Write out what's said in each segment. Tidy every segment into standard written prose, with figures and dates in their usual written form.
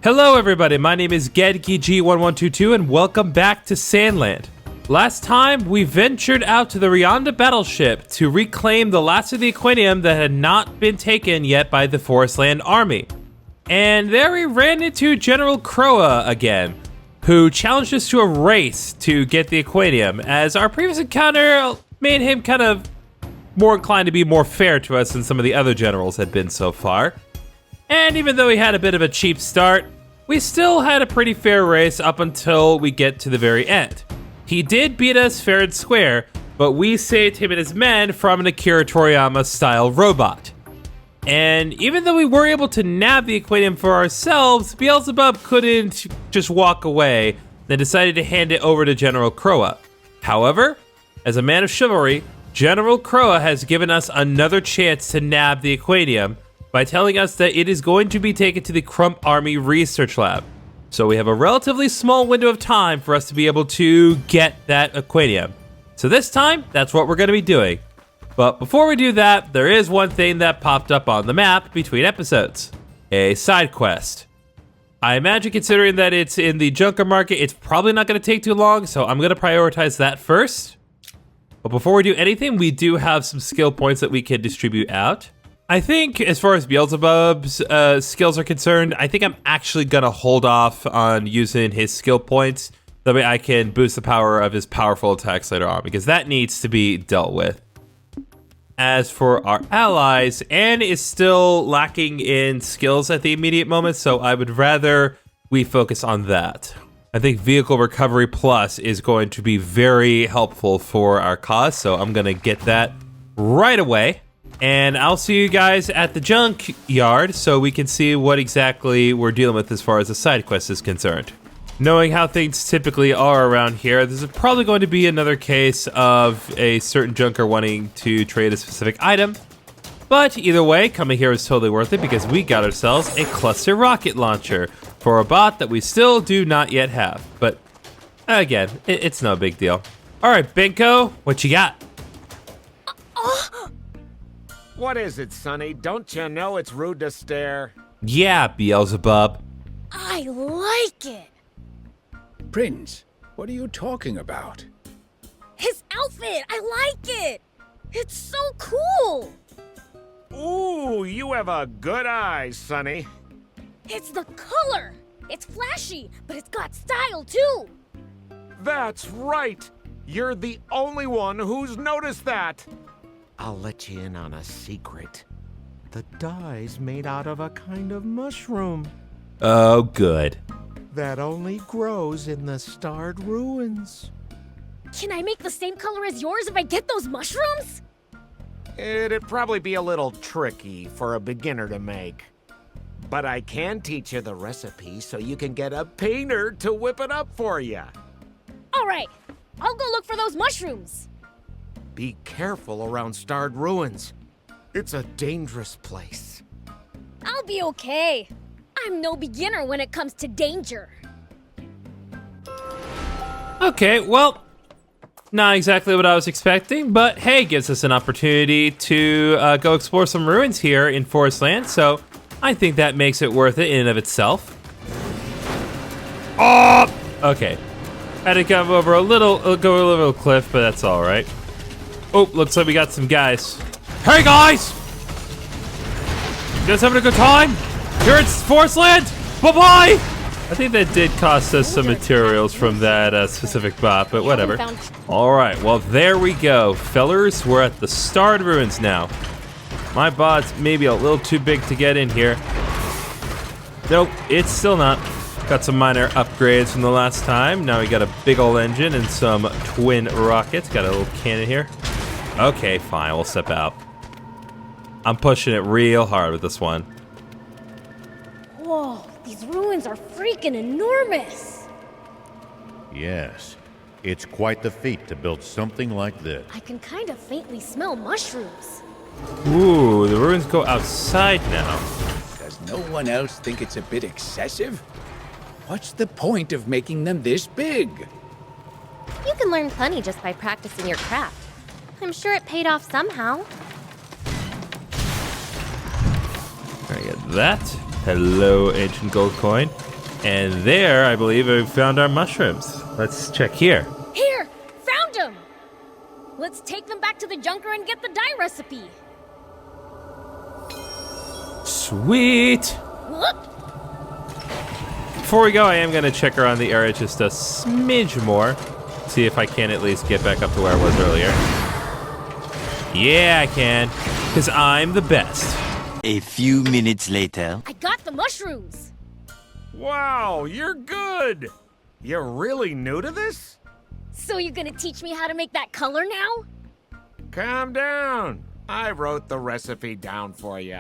Hello everybody, my name is GedGG1122 and welcome back to Sandland. Last time, we ventured out to the Ryanda battleship to reclaim the last of the Aquanium that had not been taken yet by the Forestland army. And there we ran into General Krowa again, who challenged us to a race to get the Aquanium, as our previous encounter made him kind of more inclined to be more fair to us than some of the other generals had been so far. And even though he had a bit of a cheap start, we still had a pretty fair race up until we get to the very end. He did beat us fair and square, but we saved him and his men from an Akira Toriyama-style robot. And even though we were able to nab the Aquanium for ourselves, Beelzebub couldn't just walk away, then decided to hand it over to General Krowa. However, as a man of chivalry, General Krowa has given us another chance to nab the Aquanium by telling us that it is going to be taken to the Crump Army Research Lab. So we have a relatively small window of time for us to be able to get that Aquanium. So this time, that's what we're going to be doing. But before we do that, there is one thing that popped up on the map between episodes. A side quest. I imagine considering that it's in the junker market, it's probably not going to take too long, so I'm going to prioritize that first. But before we do anything, we do have some skill points that we can distribute out. I think as far as Beelzebub's skills are concerned, I think I'm actually going to hold off on using his skill points. That way I can boost the power of his powerful attacks later on, because that needs to be dealt with. As for our allies, Anne is still lacking in skills at the immediate moment, so I would rather we focus on that. I think Vehicle Recovery Plus is going to be very helpful for our cause, so I'm going to get that right away. And I'll see you guys at the junkyard so we can see what exactly we're dealing with as far as the side quest is concerned. Knowing how things typically are around here, this is probably going to be another case of a certain junker wanting to trade a specific item. But either way, coming here is totally worth it because we got ourselves a cluster rocket launcher for a bot that we still do not yet have. But again, it's no big deal. All right, Benko, what you got? What is it, Sonny? Don't you know it's rude to stare? Yeah, Beelzebub. I like it! Prince, what are you talking about? His outfit! I like it! It's so cool! Ooh, you have a good eye, Sonny. It's the color! It's flashy, but it's got style too! That's right! You're the only one who's noticed that! I'll let you in on a secret. The dye's made out of a kind of mushroom Oh, good. that only grows in the starred ruins. Can I make the same color as yours if I get those mushrooms? It'd probably be a little tricky for a beginner to make. But I can teach you the recipe so you can get a painter to whip it up for you. Alright, I'll go look for those mushrooms. Be careful around starred ruins. It's a dangerous place. I'll be okay. I'm no beginner when it comes to danger. Okay, well, not exactly what I was expecting, but hey, gives us an opportunity to go explore some ruins here in Forestland, so I think that makes it worth it in and of itself. Oh! Okay. Had to go over a little cliff, but that's all right. Oh, looks like we got some guys. Hey, guys! You guys having a good time? Here at Forestland? Bye-bye! I think that did cost us some materials from that specific bot, but whatever. All right, well, there we go. Fellers, we're at the starred ruins now. My bot's maybe a little too big to get in here. Nope, it's still not. Got some minor upgrades from the last time. Now we got a big old engine and some twin rockets. Got a little cannon here. Okay, fine, we'll step out. I'm pushing it real hard with this one. Whoa, these ruins are freaking enormous. Yes, it's quite the feat to build something like this. I can kind of faintly smell mushrooms. Ooh, the ruins go outside now. Does no one else think it's a bit excessive? What's the point of making them this big? You can learn plenty just by practicing your craft. I'm sure it paid off somehow. I get that. Hello, ancient gold coin. And there, I believe, we found our mushrooms. Let's check here. Here! Found them! Let's take them back to the junker and get the dye recipe. Sweet! Look! Before we go, I am going to check around the area just a smidge more. See if I can at least get back up to where I was earlier. Yeah, I can. Because I'm the best. A few minutes later. I got the mushrooms! Wow, you're good! You're really new to this? So you're gonna teach me how to make that color now? Calm down. I wrote the recipe down for you.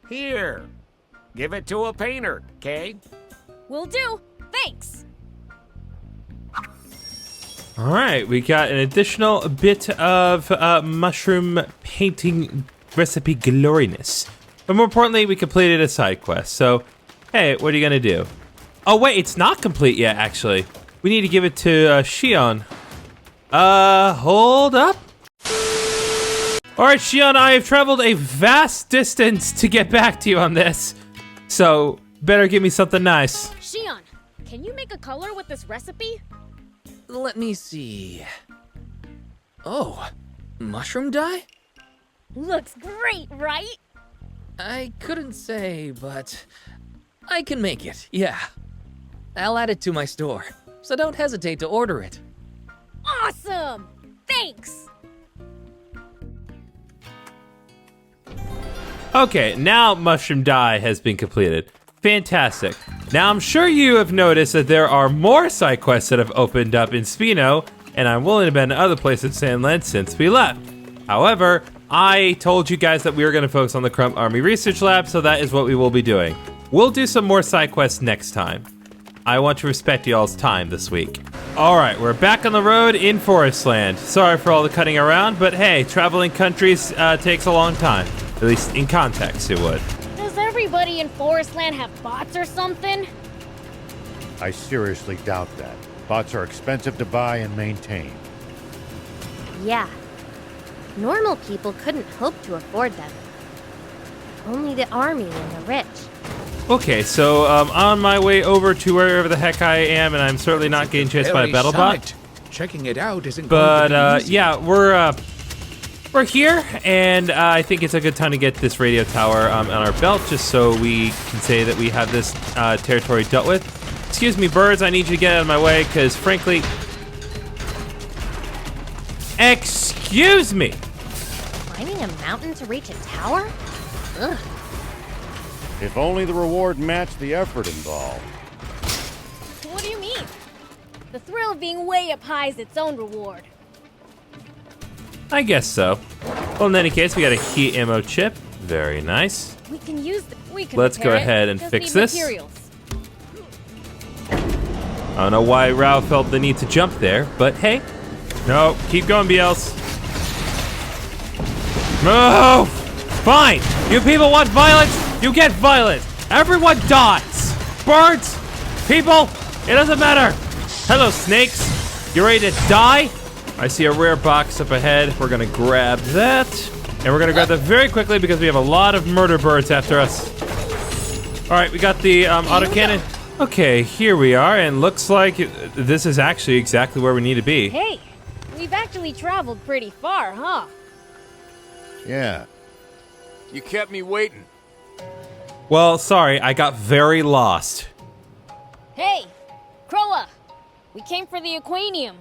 Here. Give it to a painter, okay? Will do. Thanks. All right, we got an additional bit of mushroom painting recipe gloriness. But more importantly, we completed a side quest. So, hey, what are you gonna do? Oh wait, it's not complete yet, actually. We need to give it to Shion. Hold up. All right, Shion, I have traveled a vast distance to get back to you on this. So, better give me something nice. Shion, can you make a color with this recipe? Let me see. Oh, mushroom dye? Looks great, right? I couldn't say, but I can make it, yeah. I'll add it to my store, so don't hesitate to order it. Awesome! Thanks! Okay, now mushroom dye has been completed. Fantastic. Now I'm sure you have noticed that there are more side quests that have opened up in Spino, and I'm willing to bet in other places in Sandland since we left. However, I told you guys that we were going to focus on the Crump Army Research Lab, so that is what we will be doing. We'll do some more side quests next time. I want to respect y'all's time this week. All right, we're back on the road in Forestland. Sorry for all the cutting around, but hey, traveling countries takes a long time. At least in context, it would. Does everybody in Forestland have bots or something? I seriously doubt that. Bots are expensive to buy and maintain. Yeah. Normal people couldn't hope to afford them. Only the army and the rich. Okay, so on my way over to wherever the heck I am, and I'm certainly not getting chased by a battle bot. Checking it out isn't But going to be easy. yeah, we're here, and I think it's a good time to get this radio tower on our belt, just so we can say that we have this territory dealt with. Excuse me, birds, I need you to get out of my way, because frankly... Excuse me! Climbing a mountain to reach a tower? Ugh. If only the reward matched the effort involved. What do you mean? The thrill of being way up high is its own reward. I guess so. Well, in any case, we got a heat ammo chip. Very nice. We can use Let's go repair it. ahead and Just fix need this. materials. I don't know why Rao felt the need to jump there, but hey. No, keep going, BLs. Move! Fine! You people want violence? You get violence! Everyone dies! Birds! People! It doesn't matter! Hello, snakes! You ready to die? I see a rare box up ahead. We're gonna grab that. And we're gonna grab that very quickly because we have a lot of murder birds after us. Alright, we got the autocannon. Okay, here we are, and looks like this is actually exactly where we need to be. Hey, we've actually traveled pretty far, huh? Yeah. You kept me waiting. Well, sorry, I got very lost. Hey, Krowa, we came for the Aquanium.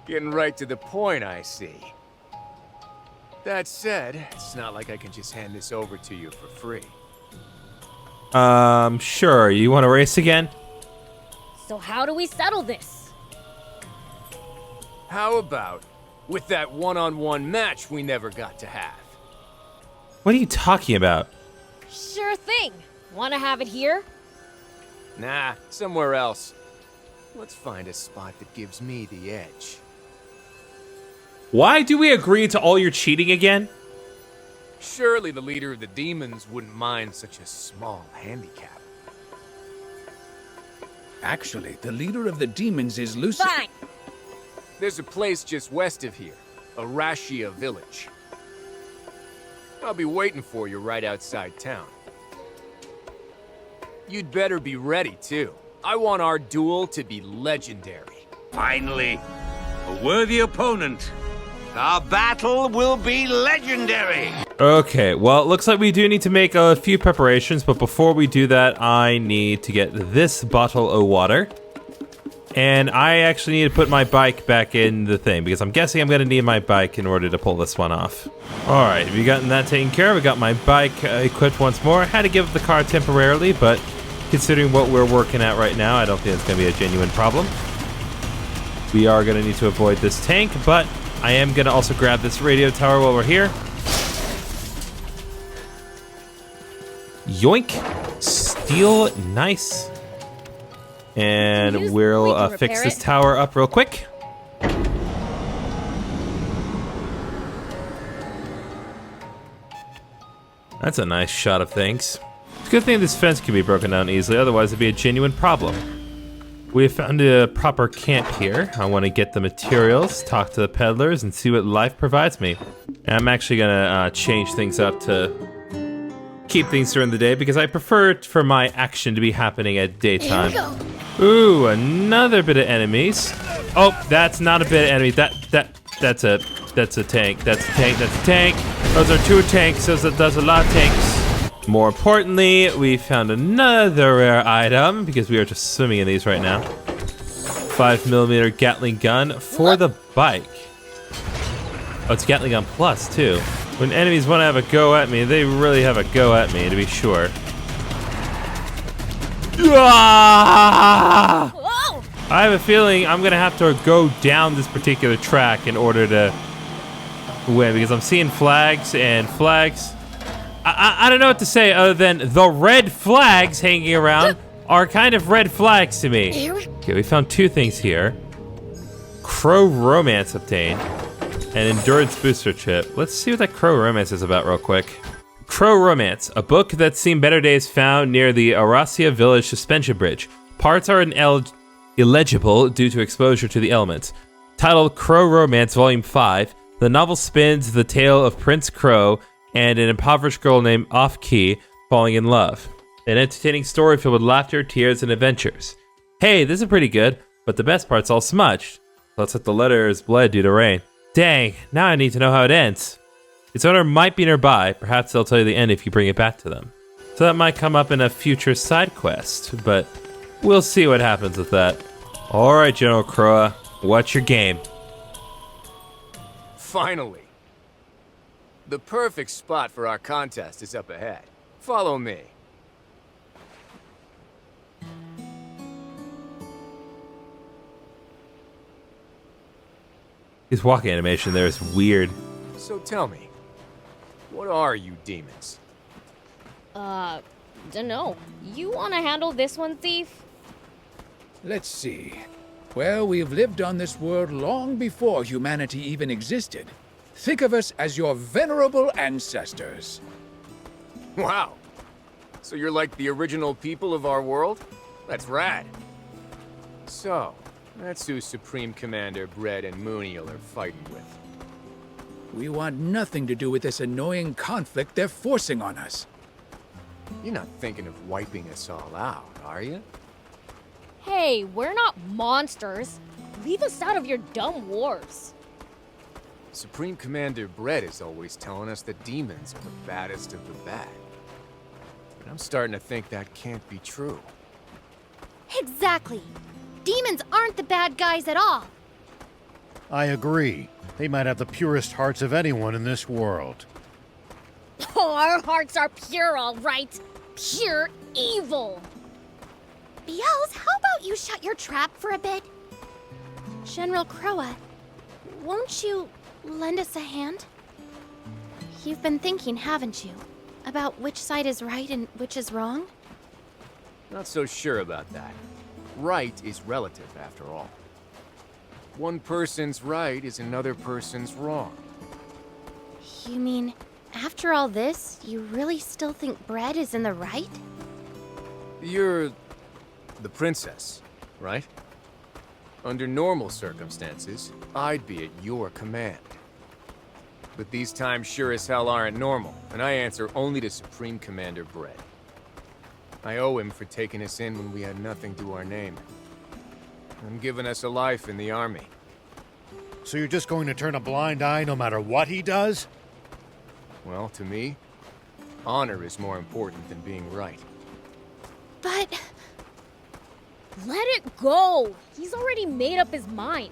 Getting right to the point, I see. That said, it's not like I can just hand this over to you for free. Sure. You want to race again? So how do we settle this? How about with that one-on-one match we never got to have? What are you talking about? Sure thing. Wanna have it here? Nah, somewhere else. Let's find a spot that gives me the edge. Why do we agree to all your cheating again? Surely the leader of the demons wouldn't mind such a small handicap. Actually, the leader of the demons is Lucy. Fine. There's a place just west of here, Arashia village. I'll be waiting for you right outside town. You'd better be ready, too. I want our duel to be legendary. Finally, a worthy opponent. Our battle will be legendary. Okay, well, it looks like we do need to make a few preparations, but before we do that, I need to get this bottle of water. And I actually need to put my bike back in the thing, because I'm guessing I'm going to need my bike in order to pull this one off. Alright, we gotten that taken care of. We got my bike equipped once more. I had to give up the car temporarily, but considering what we're working at right now, I don't think it's going to be a genuine problem. We are going to need to avoid this tank, but I am going to also grab this radio tower while we're here. Yoink. Steel. Nice. And we'll fix this tower up real quick. That's a nice shot of things. It's a good thing this fence can be broken down easily, otherwise it'd be a genuine problem. We have found a proper camp here. I want to get the materials, talk to the peddlers, and see what life provides me. And I'm actually gonna change things up to keep things during the day because I prefer for my action to be happening at daytime. Ooh, another bit of enemies. Oh, that's not a bit of enemy. That's a tank. That's a tank. That's a tank. Those are two tanks. That's a lot of tanks. More importantly, we found another rare item because we are just swimming in these right now. 5mm Gatling gun for the bike. Oh, it's Gatling gun plus too. When enemies want to have a go at me, they really have a go at me, to be sure. Ah! I have a feeling I'm gonna have to go down this particular track in order to win because I'm seeing flags and flags. I don't know what to say other than the red flags hanging around are kind of red flags to me. Okay, we found two things here. Crow Romance obtained. An endurance booster chip. Let's see what that Crow Romance is about real quick. Crow Romance, a book that's seen better days found near the Aracia Village suspension bridge. Parts are illegible due to exposure to the elements. Titled Crow Romance Volume 5, the novel spins the tale of Prince Crow and an impoverished girl named Off-Key falling in love. An entertaining story filled with laughter, tears, and adventures. Hey, this is pretty good, but the best part's all smudged. Looks like the letter is bled due to rain. Dang, now I need to know how it ends. Its owner might be nearby. Perhaps they'll tell you the end if you bring it back to them. So that might come up in a future side quest, but we'll see what happens with that. Alright, General Krowa, what's your game? Finally. The perfect spot for our contest is up ahead. Follow me. His walking animation there is weird. So tell me, what are you demons? Dunno. You wanna handle this one, Thief? Let's see. Well, we've lived on this world long before humanity even existed. Think of us as your venerable ancestors. Wow. So you're like the original people of our world? That's rad. So, that's who Supreme Commander Bread and Mooniel are fighting with. We want nothing to do with this annoying conflict they're forcing on us. You're not thinking of wiping us all out, are you? Hey, we're not monsters. Leave us out of your dumb wars. Supreme Commander Bread is always telling us that demons are the baddest of the bad. But I'm starting to think that can't be true. Exactly. Demons aren't the bad guys at all. I agree. They might have the purest hearts of anyone in this world. Oh, our hearts are pure, all right. Pure evil. Beelze, how about you shut your trap for a bit? General Krowa, won't you lend us a hand? You've been thinking, haven't you? About which side is right and which is wrong? Not so sure about that. Right is relative, after all. One person's right is another person's wrong. You mean, after all this, you really still think Bread is in the right? You're the princess, right? Under normal circumstances, I'd be at your command. But these times sure as hell aren't normal, and I answer only to Supreme Commander Bread. I owe him for taking us in when we had nothing to our name. And giving us a life in the army. So you're just going to turn a blind eye no matter what he does? Well, to me, honor is more important than being right. But Let it go! He's already made up his mind.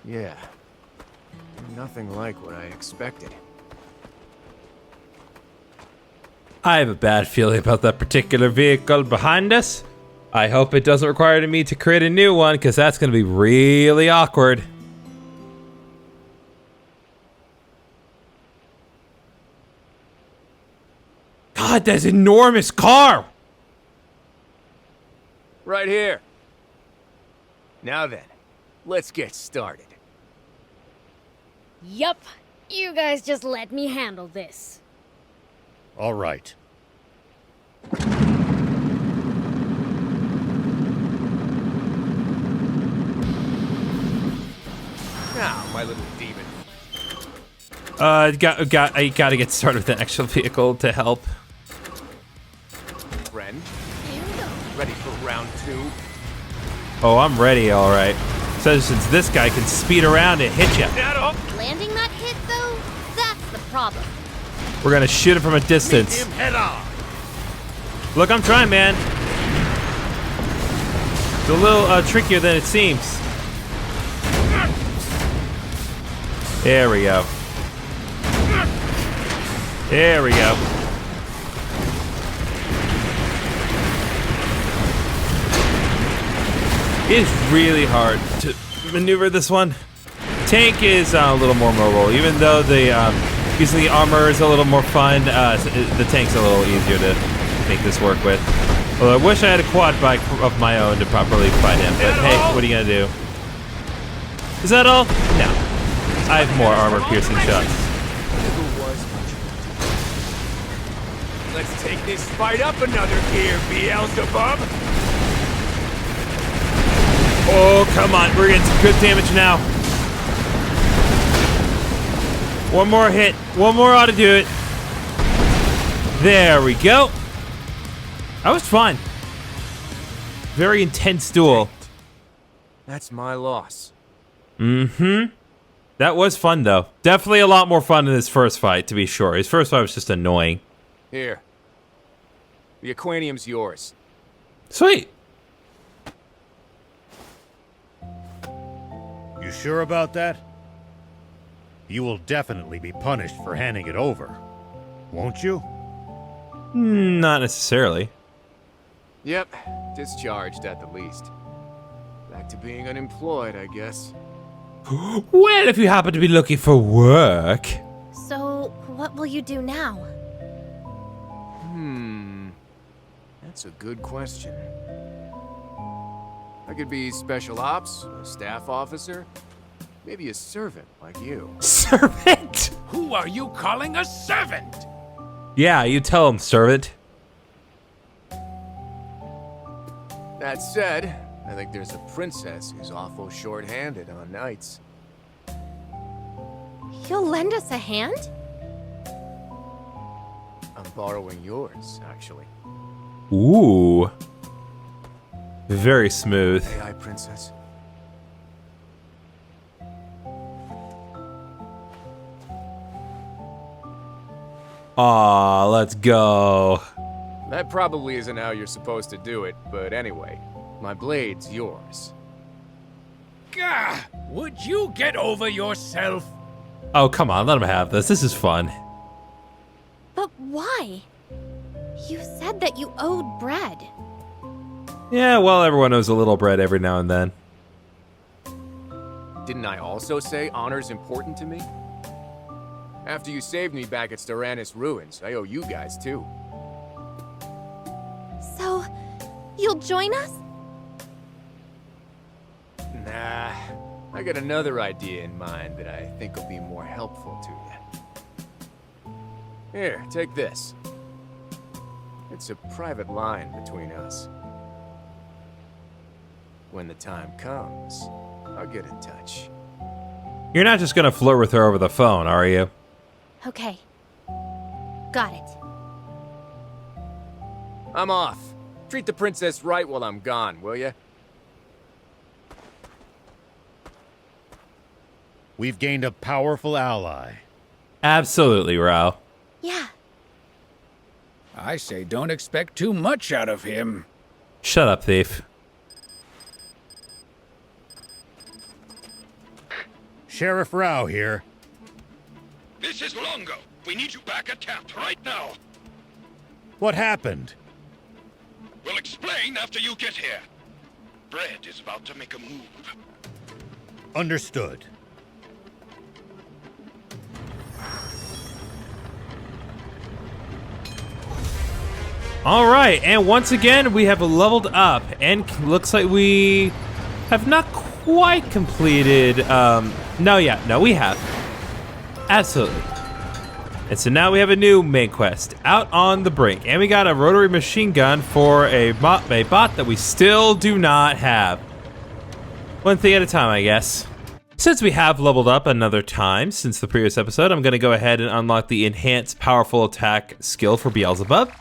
Yeah. Nothing like what I expected. I have a bad feeling about that particular vehicle behind us. I hope it doesn't require me to create a new one, because that's going to be really awkward. God, that's an enormous car! Right here. Now then, let's get started. Yup. You guys just let me handle this. All right. Now, my little demon. I gotta get started with an actual vehicle to help. Friend. Ready for round 2? Oh, I'm ready, all right. So since this guy can speed around and hit you, landing that hit, though, that's the problem. we're gonna shoot it from a distance. Him head on. Look, I'm trying, man. It's a little trickier than it seems. There we go. There we go. It is really hard to maneuver this one. Tank is a little more mobile, even though the using the armor is a little more fun. The tank's a little easier to make this work with. Well, I wish I had a quad bike of my own to properly fight him, but hey, what are you gonna do? Is that all? No. I have more armor-piercing shots. Let's take this fight up another gear, Beelzebub! Oh, come on. We're getting some good damage now. One more hit. One more ought to do it. There we go. That was fun. Very intense duel. That's my loss. Mm-hmm. That was fun, though. Definitely a lot more fun than his first fight, to be sure. His first fight was just annoying. Here. The Aquanium's yours. Sweet. You sure about that? You will definitely be punished for handing it over, won't you? Not necessarily. Yep, discharged at the least. Back to being unemployed, I guess. Well, if you happen to be looking for work. So, what will you do now? That's a good question. I could be special ops, a staff officer, maybe a servant like you. Servant? Who are you calling a servant? Yeah, you tell him, servant. That said, I think there's a princess who's awful short-handed on nights. You'll lend us a hand? I'm borrowing yours, actually. Ooh. Very smooth. AI princess. Aw, let's go. That probably isn't how you're supposed to do it, but anyway, my blade's yours. Gah! Would you get over yourself? Oh, come on, let him have this. This is fun. But why? You said that you owed bread. Yeah, well, everyone owes a little bread every now and then. Didn't I also say honor's important to me? After you saved me back at Styranus Ruins, I owe you guys too. So, you'll join us? Nah, I got another idea in mind that I think will be more helpful to you. Here, take this. It's a private line between us. When the time comes, I'll get in touch. You're not just gonna flirt with her over the phone, are you? Okay. Got it. I'm off. Treat the princess right while I'm gone, will ya? We've gained a powerful ally. Absolutely, Rao. Yeah. I say don't expect too much out of him. Shut up, thief. Sheriff Rao here. This is Longo. We need you back at camp right now. What happened? We'll explain after you get here. Bread is about to make a move. Understood. All right, and once again, we have leveled up, and looks like we have not quite completed, no, we have. Absolutely. And so now we have a new main quest, Out on the Brink, and we got a rotary machine gun for a bot that we still do not have. One thing at a time, I guess. Since we have leveled up another time since the previous episode, I'm going to go ahead and unlock the Enhanced Powerful Attack skill for Beelzebub.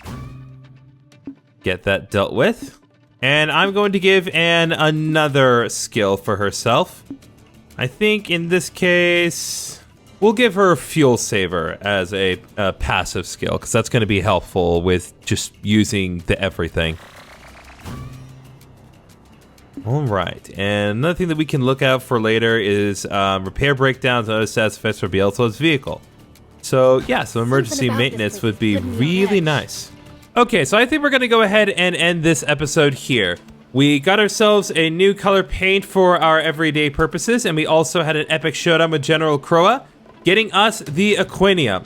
Get that dealt with. And I'm going to give Anne another skill for herself. I think in this case, we'll give her Fuel Saver as a passive skill, because that's going to be helpful with just using the everything. All right, and another thing that we can look out for later is repair breakdowns and other status effects for Beelzebub's vehicle. So yeah, some emergency maintenance would be really nice. Okay, so I think we're going to go ahead and end this episode here. We got ourselves a new color paint for our everyday purposes, and we also had an epic showdown with General Krowa, getting us the Aquanium.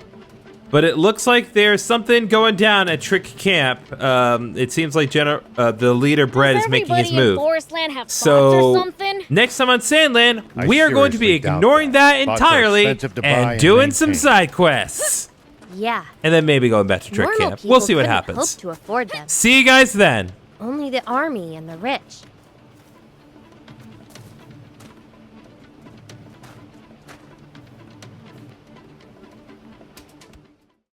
But it looks like there's something going down at Trick Camp. It seems like the leader, Brett, is making his move. So, next time on Sandland, we are going to be ignoring that entirely and doing some side quests. Yeah. And then maybe going back to Trick Camp. We'll see what happens. Hope to afford them. See you guys then. Only the army and the rich.